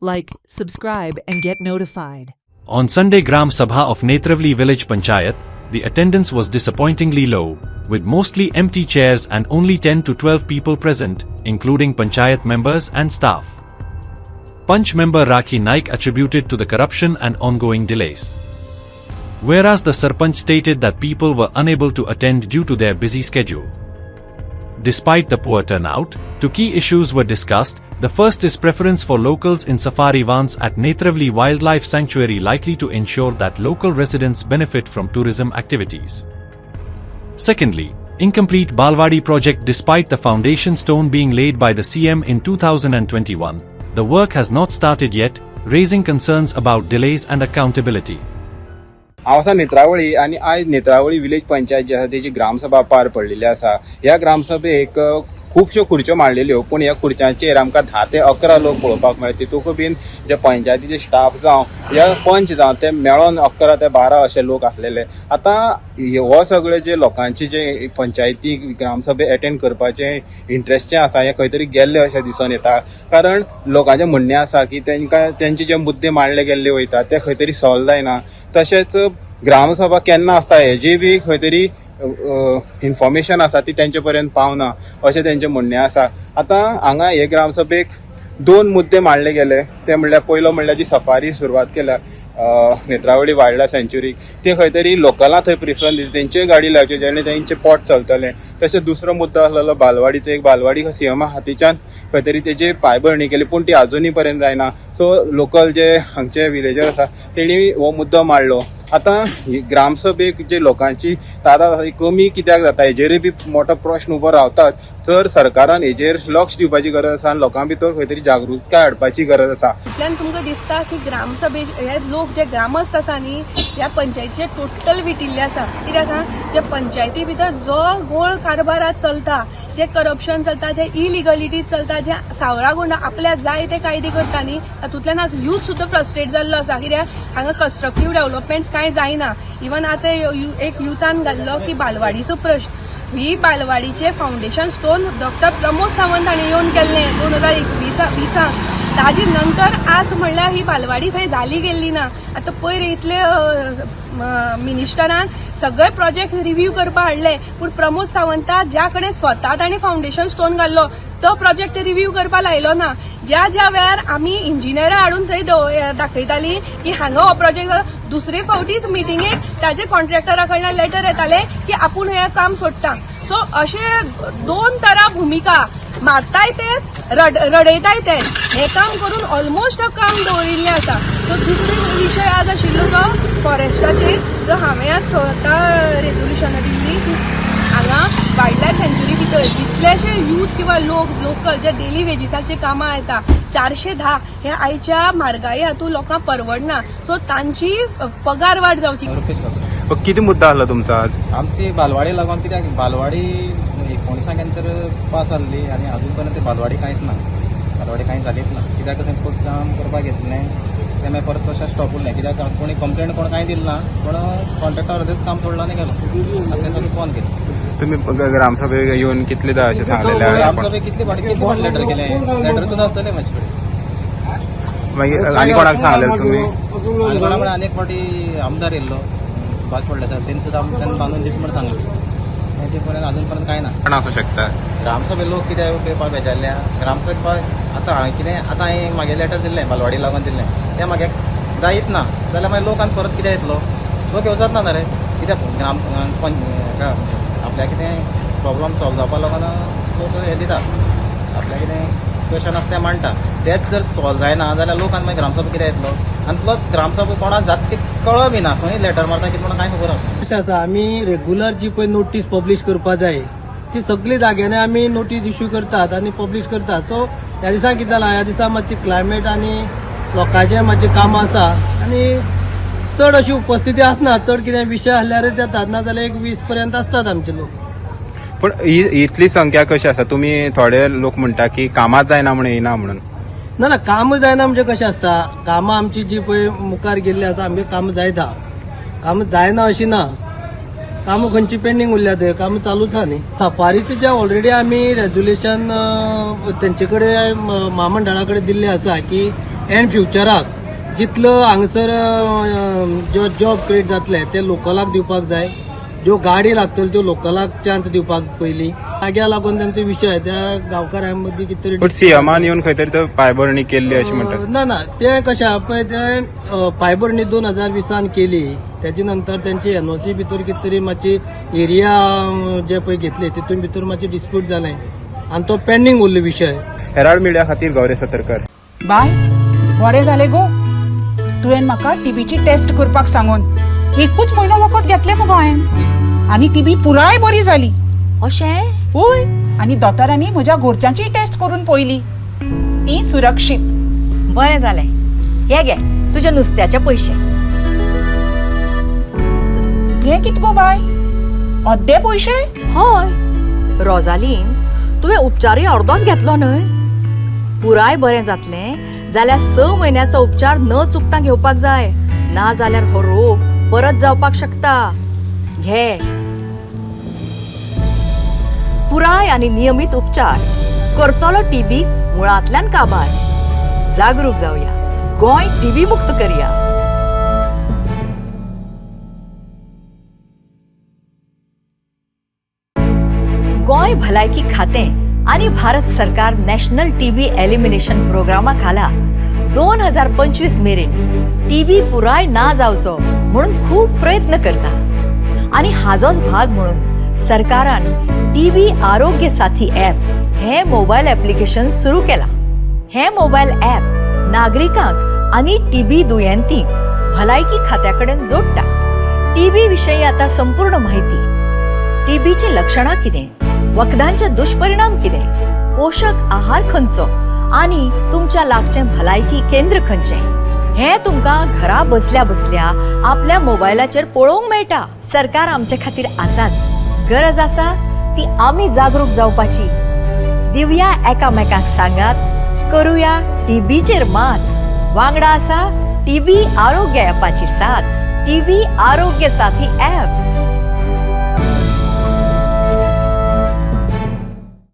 Like, subscribe and get notified. On Sunday Gram Sabha of Netravli Village Panchayat, the attendance was disappointingly low, with mostly empty chairs and only 10 to 12 people present, including Panchayat members and staff. Panch member Rakhi Naik attributed to the corruption and ongoing delays. Whereas the Sarpanch stated that people were unable to attend due to their busy schedule. Despite the poor turnout, two key issues were discussed. The first is preference for locals in safari vans at Netravli Wildlife Sanctuary, likely to ensure that local residents benefit from tourism activities. Secondly, incomplete Balwadi project. Despite the foundation stone being laid by the CM in 2021, the work has not started yet, raising concerns about delays and accountability. हांव आसा नेत्रावळी आनी आयज Netravali village panchayat जी आसा तेची ग्रामसभा पार पडलेली आसा. ह्या ग्रामसभेक खुबश्यो खुर्च्यो मांडलेल्यो, पूण ह्या खुर्च्यांचेर आमकां 10 ते 11 लोक पळोवपाक मेळ्ळे. तितूंक बीन जे पंचायतीचे स्टाफ जावं या पंच जावं ते मेळोन 11 ते 12 अशे लोक आसलेले. आतां हो सगळे जे लोकांचे जे पंचायती ग्रामसभे अटेंड करपाचे इंट्रस्टचे आसा हे खंय तरी गेल्ले अशें दिसून येता. कारण लोकांचें म्हणणें आसा की तांकां तेंचे जे मुद्दे मांडले गेल्ले वयता ते खंय तरी सॉल्व जायना. तशेंच ग्रामसभा केन्ना आसता हेजी बी खंय तरी इन्फॉर्मेशन आसा ती तेंचे पर्यंत पावना अशें तेंचें म्हणणें आसा. आतां हांगा हे ग्रामसभेक 2 मुद्दे मांडले गेले. ते म्हणल्यार पयलो म्हणल्यार जी सफारी सुरवात केल्या नेत्रावळी वायल्ड लायफ सँच्युरीक, ते खंय तरी लोकलां थंय प्रिफरन्स दिता, तेंचे गाडी लावचे जेणे तेंचे पोट चलतलें. तशेंच दुसरो मुद्दो आसलेलो बालवाडीचो. एक बालवाडी सीएमा हातीच्यान खंय तरी तेजी पांयभरणी केली, पूण ती आजुनी पर्यंत जायना. सो लोकल जे हांगचे विलेजर आसा तेणी हो मुद्दो मांडलो. आतां ग्रामसभेक जे लोकांची तादाद आसा ती कमी कित्याक जाता हेजेरूय बी मोठो प्रश्न उबो रावतात. जर सरकारान हेजेर लक्ष दिवपाची गरज आसा आनी लोकां भितर खंय तरी जागृताय हाडपाची गरज आसा. इतल्यान तुमकां दिसता की ग्रामसभे हे लोक जे ग्रामस्थ आसा न्ही ह्या पंचायतीचे टोटल विटिल्ले आसा. कित्याक जे पंचायती भितर जो गोळ कारबार चलता, जे करप्शन चलता, जे इलिगलिटी चलता, जे सावळा गुंडा आपल्या जाय ते कायदे करता न्ही, तातूंतल्यान आज यूथ सुद्दां फ्रस्ट्रेट जाल्लो आसा. कित्याक हांगा कन्स्ट्रक्टीव डेव्हलपमेंट कांय जायना. इवन आतां एक युथान घाल्लो की बालवाडीचो प्रश्न. ही बालवाडीचे foundation stone doctor Pramod Sawant हांणी येवन केल्ले 2020. ताजे नंतर आज म्हणल्यार ही बालवाडी थंय जाली गेल्ली ना. आतां पयर इतले मिनिस्टरान सगळे प्रोजेक्ट रिव्यू करपाक हाडले, पूण प्रमोद सावंता ज्या कडेन स्वता ताणें फाउंडेशन स्टोन घाल्लो तो प्रोजेक्ट रिव्यू करपाक लायलो ना. ज्या वेळार आमी इंजिनियरां हाडून थंय दाखयताली की हांगा हो प्रोजेक्ट, दुसरे फावटीच मिटिंगेक ताजे कॉन्ट्रॅक्टरा कडल्यान लेटर येताले की आपूण हें काम सोडटा. सो अशे 2 तरा भुमिका, मागताय तेच रडयताय तेच, हें काम करून ऑलमोस्ट काम दवरिल्लें आसा. सो दुसरो विशय आज आशिल्लो तो फॉरेस्टाचेर, जो हांवें आज स्वता रेजोल्युशनां दिल्ली की हांगा वायल्ड लायफ सँच्युरी भितर कितलेशे यूथ किंवा लोकल जे डेली वेजिसाचे कामां येता 410 हे आयच्या म्हारगाये हातूंत लोकांक परवडना. सो तांची पगार वाड जावची. किती मुद्दा आसलो तुमचा आज? आमची बालवाडी लागून, कित्याक बालवाडी 19 तर पास जाल्ली आनी अजून पर्यंत बालवाडी कांयच ना. बालवाडी कांय जालीच ना. कित्याक तें खूब काम करपाक घेतलें तें मागीर परत तशें स्टॉप उरलें. कित्याक कोणी कंप्लेंट कोण कांय दिलें ना, पूण कॉन्ट्रॅक्टर अर्देच काम सोडला आनी गेलो. आतां सगळें फोन केलें. तुम्ही ग्रामसभेक येवन कितलेदा अशें सांगलेलें? ग्रामसभेक कितले फावटी लेटर केलें. लेटर सुद्दां आसतलें म्हाजे कडेन. मागीर आनी कोणाक सांगलेलें तुमी? आनी कोणा कडेन आनी एक फावटी आमदार येयल्लो भाज पडले सर, तेणी सुद्दां आमच्यान बांदून दीस म्हण सांगलें. तेचे पर्यंत अजून पर्यंत कांय ना. कोण आसूं शकता? ग्रामसभे लोक कित्याक पेवपाक बेजारल्या. ग्रामसभेक आतां हांवें कितें आतां हांवें म्हागे लेटर दिल्लें बालवाडी लागून दिल्लें, तें म्हागे जायत ना जाल्यार मागीर लोक आनी परत कितें येतलो? लोक येवचोच ना रे. कित्याक आपल्याक कितें प्रॉब्लम सॉल्व जावपा लागून लोक हें दिता, आपल्याक कितें क्वेश्चन आसा तें मांडटा. तेच जर सॉल्व जायना जाल्यार लोक आनी मागीर ग्रामसभा कितें येतलो? आनी प्लस ग्रामसभा कोणाक जाता ती कळप बी ना. खंय लेटर मारता कितें म्हणून कांय खबर आसा. अशें आसा, आमी रेग्युलर जी पळय नोटीस पब्लीश करपा जाय ती सगळी जाग्यांनी आमी नोटीस इश्यू करतात आनी पब्लीश करतात. सो ह्या दिसा कितें जालां, ह्या दिसा मातशी क्लायमेट आनी लोकांचें मातशें काम आसा आनी चड अशी उपस्थिती आसना. चड कितें विशय आसल्यारच येतात, ना जाल्यार 1-20 पर्यंत आसतात आमचे लोक. पण इतली संख्या कशी आसा? तुमी थोडे लोक म्हणटा की कामाच जायना म्हणून येना म्हणून. ना काम जायना म्हणजे कशें आसता, कामां आमची जी पळय मुखार गेल्ली आसा आमगे काम जायता. काम जायना अशी ना, कामां खंयची पेंडींग उरल्यात, कामां चालूच आहा न्ही. सफारीचे जे ऑलरेडी आमी रेजोल्युशन तेंचे कडेन महामंडळा कडेन दिल्लें आसा की एंड फ्युचराक जितलो हांगसर जो जॉब क्रिएट जातले ते लोकलाक दिवपाक जाय, ज्यो गाडी लागतल्यो त्यो लोकलाक चान्स दिवपाक पयलीं. जाग्या लागून तांचो विशय त्या गांवकारां मदीं कितें तरी पण सीएमान येवन खंय तरी तो पांयभरणी केल्ली अशें म्हणटात. ना ते कशें आहा पळय ते पांयभरणी 2020 केली. त्याच्या नंतर त्यांची एनओसी भितर कितें तरी मातशी एरिया जे पळय घेतले तितून भितर मातशें डिस्प्यूट जालें आनी तो पेंडींग उरलो विशय. हेराल्ड मिडिया खातीर गौरी सतरकर. बाय बरें जालें गो, तुवें म्हाका टीबीची टेस्ट करपाक सांगून. एकूच म्हयनो वखद घेतलें मुगो हांवें आनी टीबी पुराय बरी जाली. अशें? होय, आनी दोतोरांनी म्हज्या घरच्यांची टेस्ट करून पळयली, ती सुरक्षीत. बरें जालें. हे घे तुजे नुस्त्याचे पयशे. हे कित गो बाय, अर्दे पयशे? हय रोजालीन, तुवें उपचारूय अर्दोच घेतलो न्हय. पुराय बरें जातलें जाल्यार 6 म्हयन्याचो उपचार न चुकता घेवपाक जाय, ना जाल्यार हो रोग परत जावपाक शकता. घे. पुराय आनी नियमीत उपचार करतलो टीबीक मुळांतल्यान काबार. जागरूक जावया, गोंय टीबी मुक्त करया. गोंय भलायकी खातें आनी भारत सरकार नॅशनल टीबी एलिमिनेशन प्रोग्रामा खाला 2025 मेरेन टीबी पुराय ना जावचो म्हणून खूब प्रयत्न करता. आनी हाजोच भाग म्हणून सरकारान टीबी आरोग्य साथी ॲप हे मोबायल ऍप्लिकेशन सुरू केला. हे मोबायल ॲप नागरिकांक आनी टीबी दुयेंतींक भलायकी खात्याकडेन जोडटा. टीबी विशयी आता संपूर्ण माहिती, टीबीची लक्षणां कितें, वखदांचे दुष्परिणाम कितें, पोषक आहार खंयचो आनी तुमच्या लागचें भलायकी केंद्र खंयचें, हें तुमकां घरा बसल्या बसल्या आपल्या मोबायलाचेर पळोवंक मेळटा. सरकार आमचे खातीर आसाच. गरज आसा ती आमी जागरूक जावपाची. दिवया एकामेकांक सांगात, करुया टीबीचेर मात. वांगडा आसा टीबी आरोग्य ॲपाची साथ. टीबी आरोग्य साथी ॲप